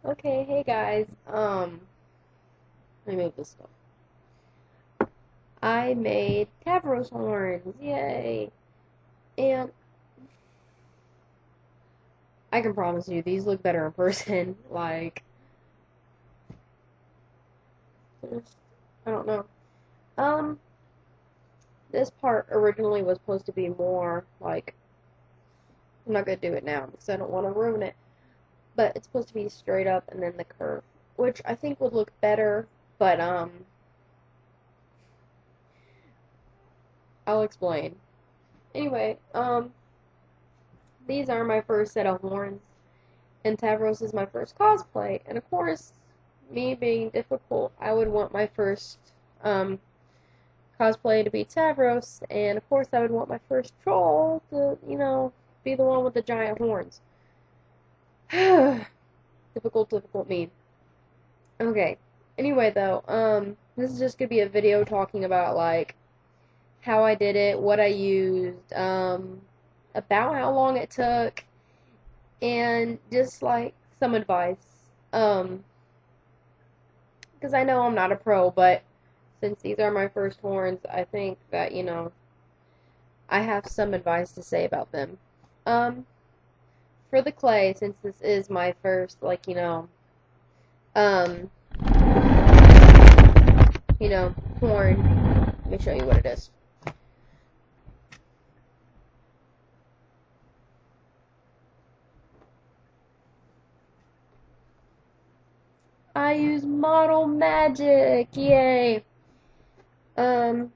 Okay, hey guys. Let me move this stuff. I made Tavros horns. Yay! And I can promise you, these look better in person. Like, just, I don't know. Um, this part originally was supposed to be more like, I'm not gonna do it now because I don't want to ruin it. But it's supposed to be straight up and then the curve, which I think would look better. But I'll explain. Anyway, these are my first set of horns. And Tavros is my first cosplay. And of course, me being difficult, I would want my first cosplay to be Tavros, and of course, I would want my first troll to, be the one with the giant horns. Difficult me. Okay. Anyway, though, this is just gonna be a video talking about like how I did it, what I used, about how long it took, and just like some advice. Because I know I'm not a pro, but since these are my first horns, I think that, I have some advice to say about them. Um, for the clay, since this is my first, like, um, horn, let me show you what it is. I use Model Magic, yay! Um,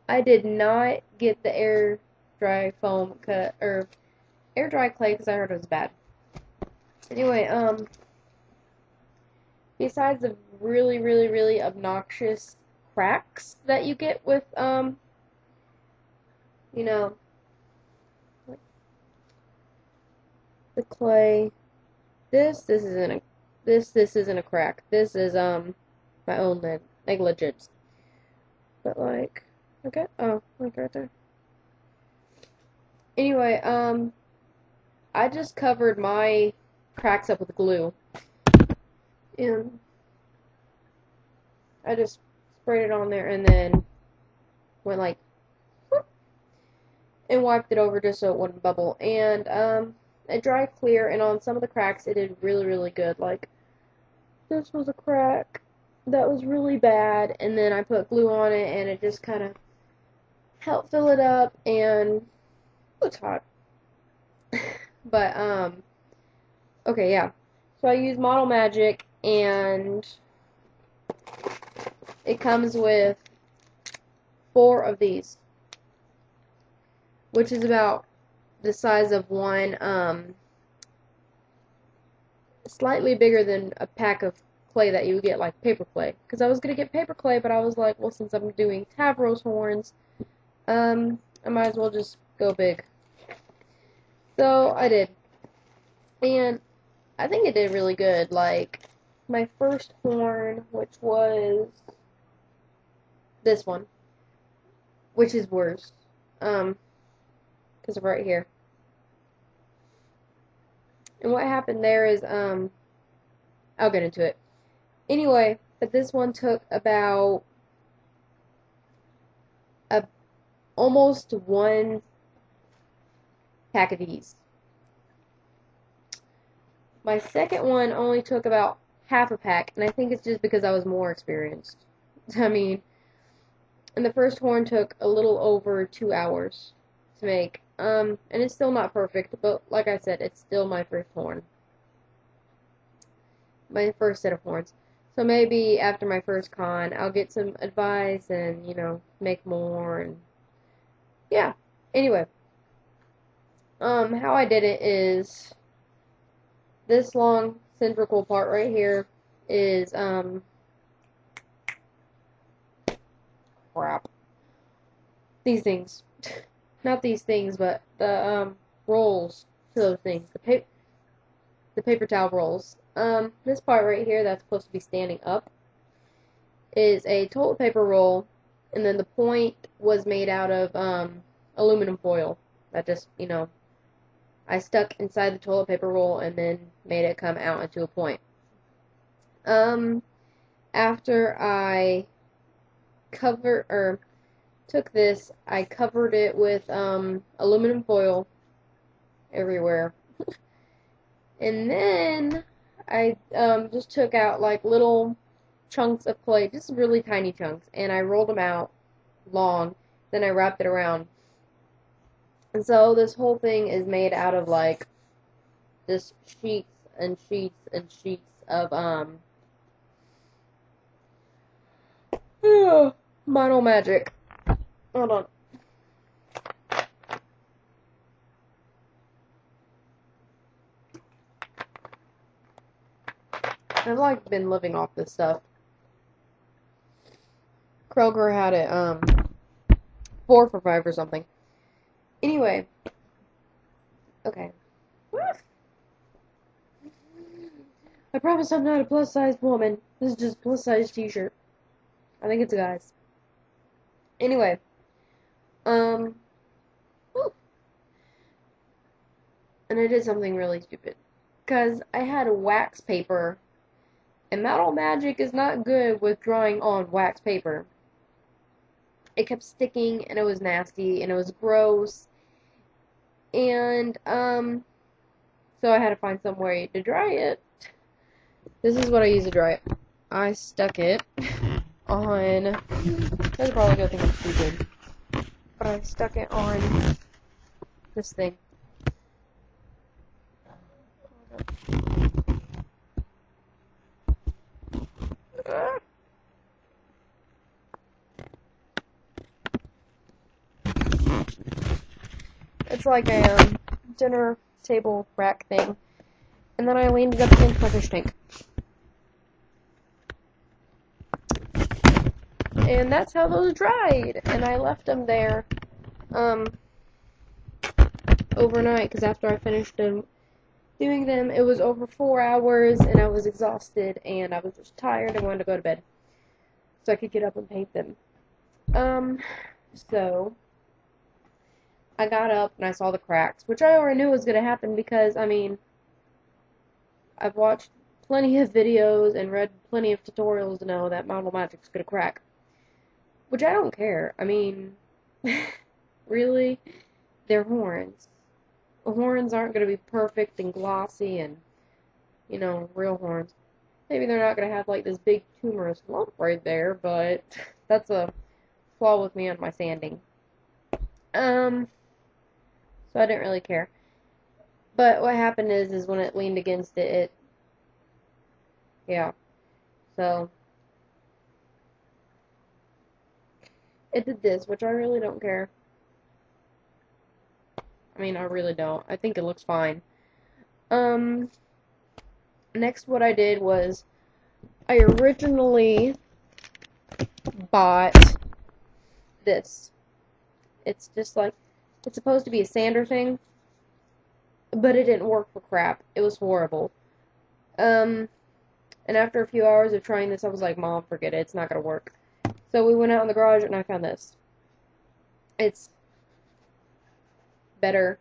I did not get the air dry foam cut, or air dry clay because I heard it was bad. Anyway, besides the really, really, really obnoxious cracks that you get with, you know, the clay, this isn't a crack. This is, my own negligence. But, like, okay, oh, like right there. Anyway, I just covered my cracks up with glue. And I just sprayed it on there and then went like, whoop, and wiped it over just so it wouldn't bubble. And, it dried clear, and on some of the cracks it did really, really good. Like, this was a crack that was really bad, and then I put glue on it, and it just kind of helped fill it up, and it's hot. But, okay, yeah. So I use Model Magic, and it comes with 4 of these, which is about the size of one, slightly bigger than a pack of clay that you would get, like paper clay. Because I was going to get paper clay, but I was like, well, since I'm doing Tavros horns, I might as well just go big. So I did. And I think it did really good. Like, my first horn, which was this one, which is worse, because of right here. And what happened there is, I'll get into it. Anyway, but this one took about almost 1 pack of these. My second one only took about half a pack, and I think it's just because I was more experienced. I mean, and the first horn took a little over 2 hours to make. And it's still not perfect, but like I said, it's still my first horn. My first set of horns. So maybe after my first con, I'll get some advice and, make more, and yeah. Anyway, how I did it is this long cylindrical part right here is, crap. These things. Not these things, but the, rolls to those things. The paper towel rolls. This part right here that's supposed to be standing up is a toilet paper roll, and then the point was made out of, aluminum foil that just, I stuck inside the toilet paper roll and then made it come out into a point. After I took this, I covered it with aluminum foil everywhere. And then I just took out like little chunks of clay, just really tiny chunks, and I rolled them out long. Then I wrapped it around. And so this whole thing is made out of like just sheets and sheets and sheets of model magic. Hold on. I've like been living off this stuff. Kroger had it 4 for $5 or something. Anyway. Okay. I promise I'm not a plus-sized woman. This is just a plus-sized t-shirt. I think it's a guy's. Anyway. And I did something really stupid. Because I had wax paper. And Model Magic is not good with drawing on wax paper. It kept sticking, and it was nasty, and it was gross. And, so I had to find some way to dry it. This is what I used to dry it. I stuck it on, that's probably gonna think I'm stupid, but I stuck it on this thing. It's like a dinner table rack thing. And then I leaned it up against my fish tank. And that's how those dried. And I left them there overnight, because after I finished doing them, it was over 4 hours, and I was exhausted, and I was just tired and wanted to go to bed so I could get up and paint them. So I got up and I saw the cracks, which I already knew was going to happen because, I mean, I've watched plenty of videos and read plenty of tutorials to know that Model Magic's going to crack. Which I don't care. I mean, really, they're horns. Horns aren't going to be perfect and glossy and, you know, real horns. Maybe they're not going to have, like, this big tumorous lump right there, but that's a flaw with me on my sanding. So I didn't really care. But what happened is when it leaned against it, yeah. So it did this, which I really don't care. I mean, I really don't. I think it looks fine. Next what I did was I originally bought this. It's just like, it's supposed to be a sander thing, but it didn't work for crap. It was horrible. And after a few hours of trying this, I was like, Mom, forget it. It's not going to work. So we went out in the garage, and I found this. It's better,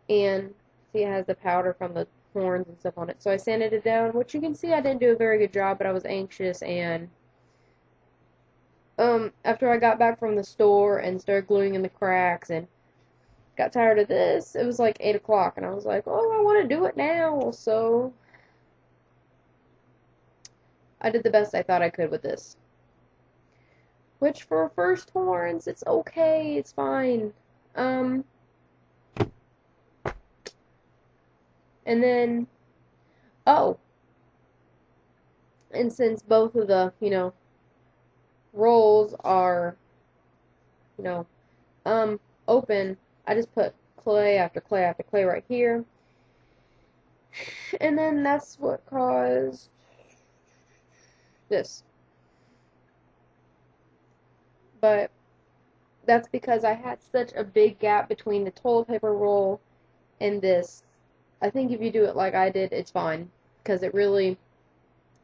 and see, it has the powder from the horns and stuff on it. So I sanded it down, which you can see I didn't do a very good job, but I was anxious, and after I got back from the store and started gluing in the cracks and got tired of this, it was like 8 o'clock, and I was like, oh, I want to do it now, so I did the best I thought I could with this. Which, for first horns, it's okay, it's fine. And then, oh, and since both of the, you know, rolls are, you know, open, I just put clay after clay after clay right here. And then that's what caused this. But that's because I had such a big gap between the toilet paper roll and this. I think if you do it like I did, it's fine. Because it really,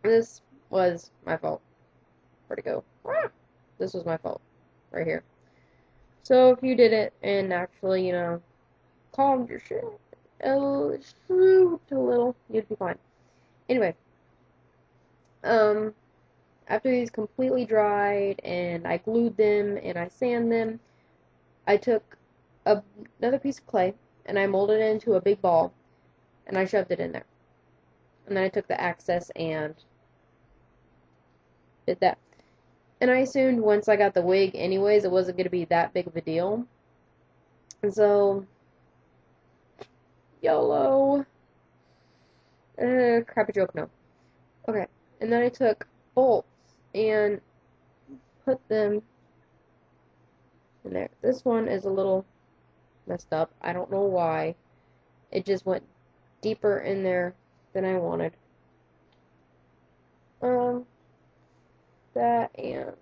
this was my fault. Where'd it go? This was my fault. Right here. So if you did it and actually, you know, calmed your shit shoot a little, you'd be fine. Anyway, after these completely dried and I glued them and I sanded them, I took another piece of clay and I molded it into a big ball and I shoved it in there. And then I took the access and did that. And I assumed once I got the wig anyways, it wasn't going to be that big of a deal. And so, YOLO. Crappy joke, no. Okay, and then I took bolts and put them in there. This one is a little messed up. I don't know why. It just went deeper in there than I wanted. That and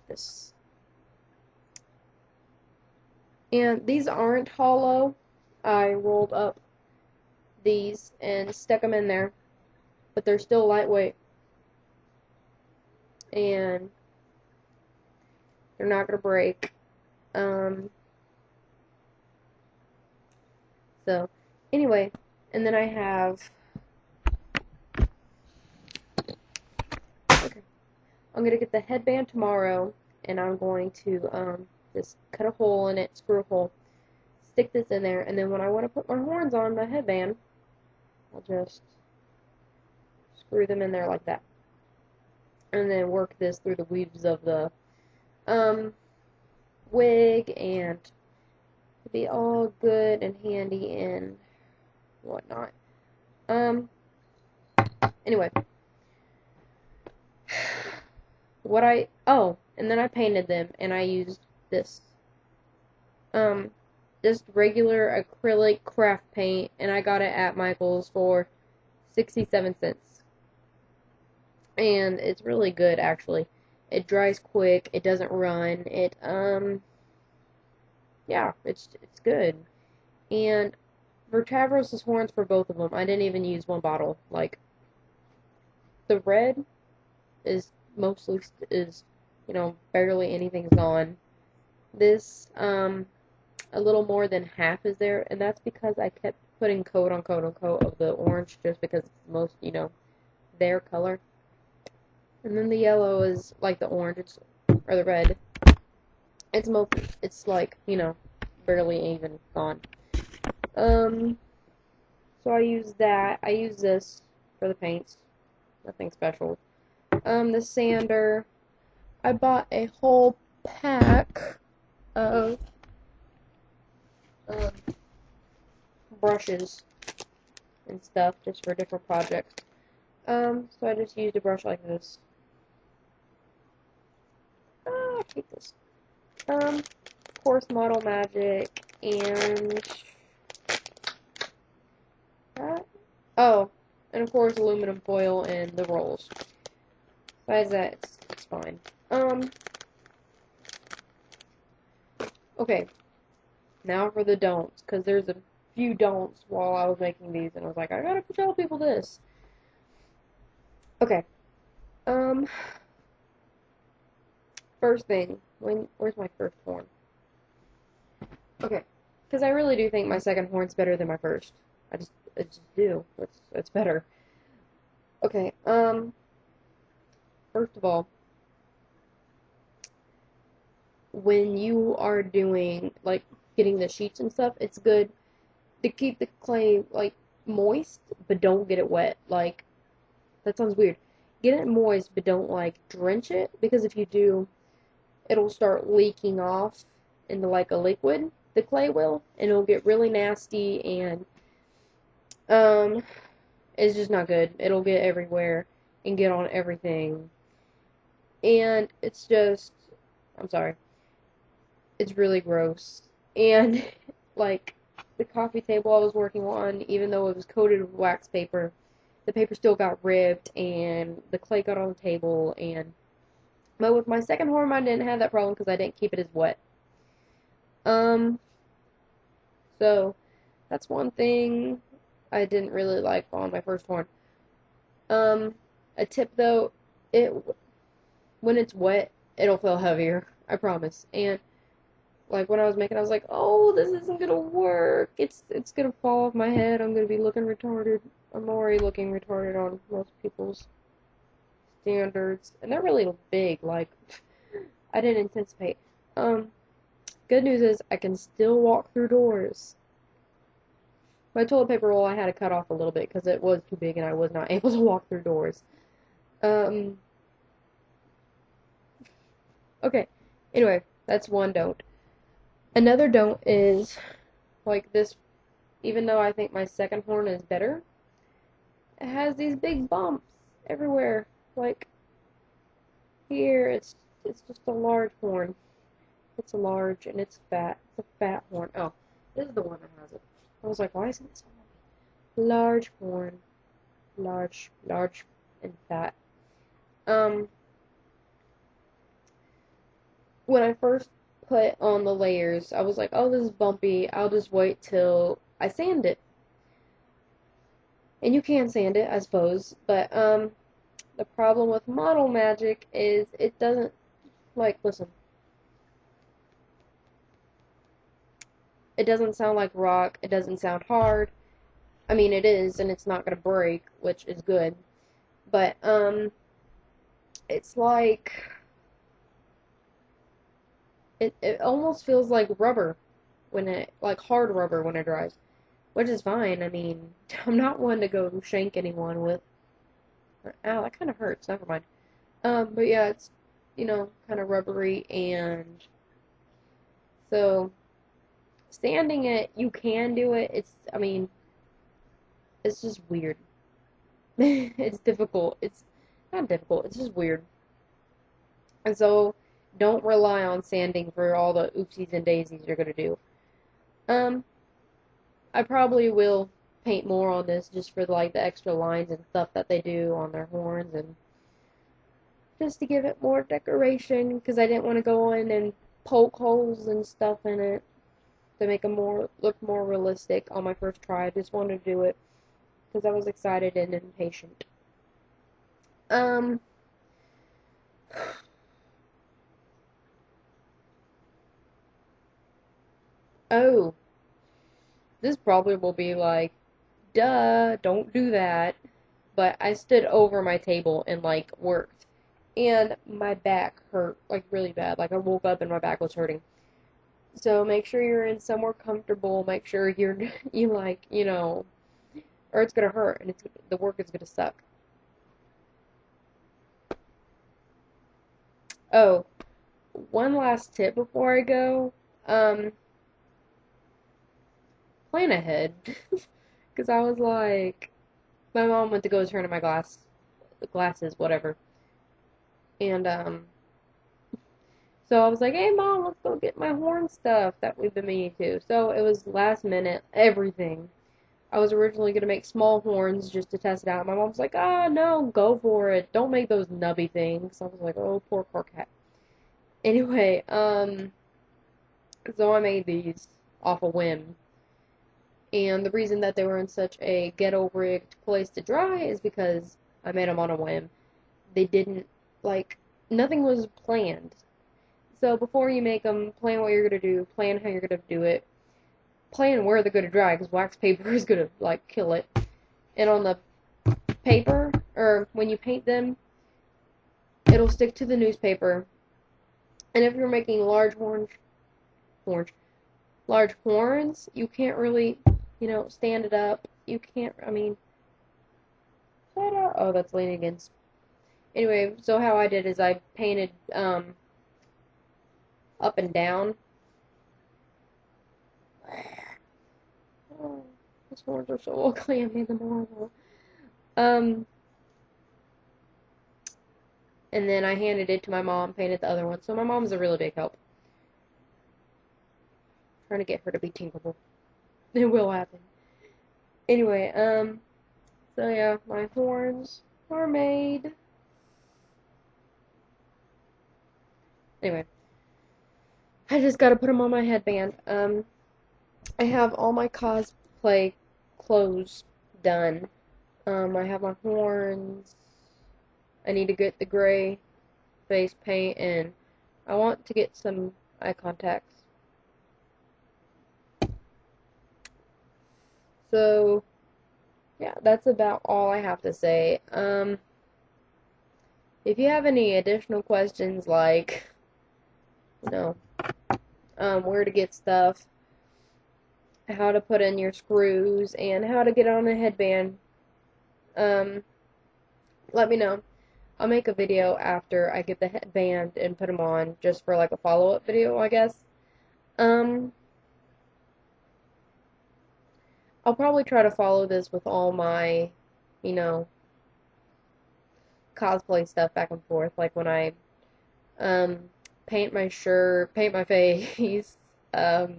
this. And these aren't hollow. I rolled up these and stuck them in there, but they're still lightweight. And they're not going to break. So, anyway, and then I have, okay, I'm going to get the headband tomorrow, and I'm going to, just cut a hole in it, screw a hole, stick this in there, and then when I want to put my horns on my headband, I'll just screw them in there like that. And then work this through the weaves of the, wig, and it'll be all good and handy and whatnot. Anyway. And then I painted them, and I used this, just regular acrylic craft paint, and I got it at Michael's for 67 cents. And it's really good, actually. It dries quick, it doesn't run, yeah, it's good. And for Tavros' horns, for both of them, I didn't even use one bottle. Like, the red is mostly, barely anything's on. This, a little more than half is there, and that's because I kept putting coat on coat on coat of the orange, just because it's the most, their color. And then the yellow is like the orange, or the red. It's like, barely even gone. So I use that. I use this for the paints. Nothing special. The sander. I bought a whole pack of brushes and stuff just for different projects. So I just used a brush like this. I hate this. Of course, Model Magic and that. Oh, and of course, aluminum foil and the rolls. Besides that, it's fine. Okay. Now for the don'ts, because there's a few don'ts while I was making these, and I was like, I gotta tell people this. Okay. First thing, where's my first horn? Okay, because I really do think my second horn's better than my first. I just do. It's better. Okay, first of all, when you are doing, like, getting the sheets and stuff, it's good to keep the clay, like, moist, but don't get it wet. Like, that sounds weird. Get it moist, but don't, like, drench it, because if you do, it'll start leaking off into, like, a liquid. The clay will, and it'll get really nasty, and, it's just not good. It'll get everywhere, and get on everything, and it's just, I'm sorry, it's really gross. And, like, the coffee table I was working on, even though it was coated with wax paper, the paper still got ripped, and the clay got on the table, but with my second horn, I didn't have that problem because I didn't keep it as wet. So, that's one thing I didn't really like on my first horn. A tip though, when it's wet, it'll feel heavier, I promise. And Like when I was making, I was like, oh, this isn't gonna work. It's gonna fall off my head. I'm gonna be looking retarded. I'm already looking retarded on most people's standards, and they're really big. Like I didn't anticipate. Um, Good news is I can still walk through doors. My toilet paper roll I had to cut off a little bit because it was too big and I was not able to walk through doors. Um, okay. Anyway, that's one don't. Another don't is like this. Even though I think my second horn is better, it has these big bumps everywhere. Like here, it's just a large horn. It's a large and it's fat. It's a fat horn. Oh, this is the one that has it. I was like, why isn't it so large horn? Large, large, and fat. Um, when I first put on the layers, I was like, oh, this is bumpy. I'll just wait till I sand it. And you can sand it, I suppose, but the problem with Model Magic is it doesn't, like, listen, it doesn't sound like rock, it doesn't sound hard. I mean, it is, and it's not gonna break, which is good, but, it's like, it almost feels like rubber when it, like hard rubber when it dries, which is fine. I mean, I'm not one to go shank anyone with, ow, that kind of hurts, never mind. But yeah, it's, kind of rubbery, and so sanding it, you can do it. I mean, it's just weird. It's difficult. It's not difficult, it's just weird. And so, don't rely on sanding for all the oopsies and daisies you're gonna do. Um, I probably will paint more on this just for like the extra lines and stuff that they do on their horns and just to give it more decoration because I didn't want to go in and poke holes and stuff in it to make them look more realistic on my first try. I just wanted to do it because I was excited and impatient. Um, oh, this probably will be like, duh, don't do that. But I stood over my table and like worked, and my back hurt like really bad. Like I woke up and my back was hurting. So make sure you're in somewhere comfortable. Make sure you like, or it's gonna hurt and the work is gonna suck. Oh, one last tip before I go. Um, Plan ahead, because I was like, my mom went to go turn in my glasses, whatever, and so I was like, hey mom, let's go get my horn stuff that we've been meaning to. So it was last minute, everything. I was originally gonna make small horns just to test it out. My mom's like, ah, no, go for it. Don't make those nubby things. I was like, oh, poor cat. Anyway, so I made these off a whim. And the reason that they were in such a ghetto-rigged place to dry is because I made them on a whim. They didn't, like, nothing was planned. So before you make them, plan what you're going to do, plan how you're going to do it, plan where they're going to dry, because wax paper is going to, like, kill it. And on the paper, or when you paint them, it'll stick to the newspaper. And if you're making large horns, you can't really, stand it up. You can't, I mean, shut up. Oh, that's leaning against. Anyway, so how I did is I painted, up and down. Oh, these horns are so ugly, I made them horrible. Um, and then I handed it to my mom, painted the other one. So my mom's a really big help. Trying to get her to be Tinkerbell. It will happen. Anyway, so yeah, my horns are made. Anyway, I just gotta put them on my headband. I have all my cosplay clothes done. I have my horns. I need to get the gray face paint, and I want to get some eye contacts. So, yeah, that's about all I have to say. If you have any additional questions, like, you know, where to get stuff, how to put in your screws, and how to get on a headband, um, let me know. I'll make a video after I get the headband and put them on, just for like a follow-up video, I guess. Um, I'll probably try to follow this with all my, you know, cosplay stuff back and forth, like when I, um, paint my shirt, paint my face, um,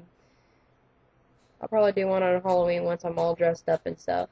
I'll probably do one on Halloween once I'm all dressed up and stuff.